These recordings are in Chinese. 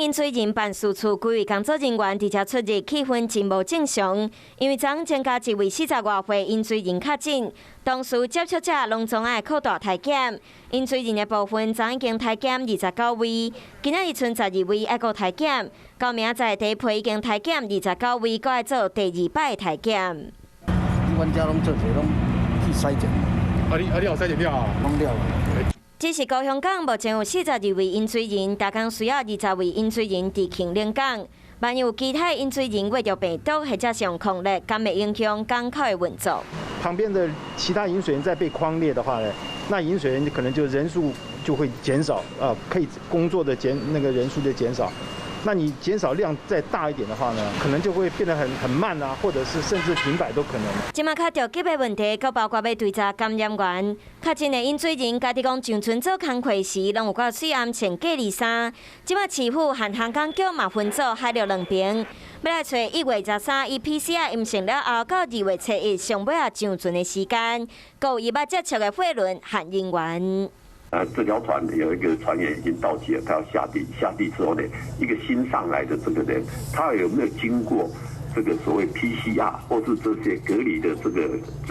因水人办事处几位工作人员伫遮出入，气氛真无正常。因为昨增加一位40外岁因水人确诊，当时接触者拢总爱扩大体检。因水人的部分昨已经体检29位，今仔日剩12位要搁体检。到明仔第一批已经体检29位，搁要做第2摆体检。阮遮拢做者拢去筛检。你有筛检了啊？拢了。只是高雄港目前有42位因水人，大港需要20位因水人伫庆陵港。万有其他因水人遇到病毒或者是用抗力，敢会影响港口的运作。旁边的其他饮水人在被匡列的话呢，那饮水人可能就人数就会减少，可以工作的人数就减少。那你减少量再大一点的话呢，可能就会变得很慢啊，或者是甚至停摆都可能。即马较着急的问题，佮包括要追查感染源。确诊的因水人家己讲上村做工课时，拢有到水暗穿隔离衫。即马市府和航港局嘛分组海了2边，要来找1月13伊 PCR 阴性了后，到2月7日上尾啊上船的时间，佮有伊捌接触的货轮和人员。这条船有一个船员已经到齐了，他要下地。下地之后呢，一个新上来的这个人，他有没有经过这个所谓 PCR 或是这些隔离的这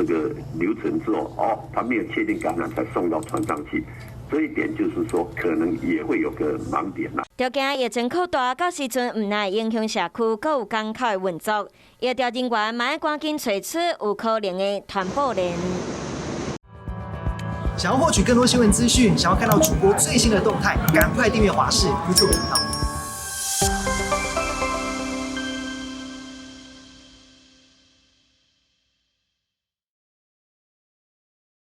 个流程之后，他没有确定感染才送到船上去。这一点就是说，可能也会有个盲点啦。就惊疫情扩大，到时阵唔奈影响社区，佮有港口的运作。医调人员嘛要赶紧找出有可能的传播链。想要获取更多新闻资讯，想要看到主播最新的动态，赶快订阅华视YouTube频道。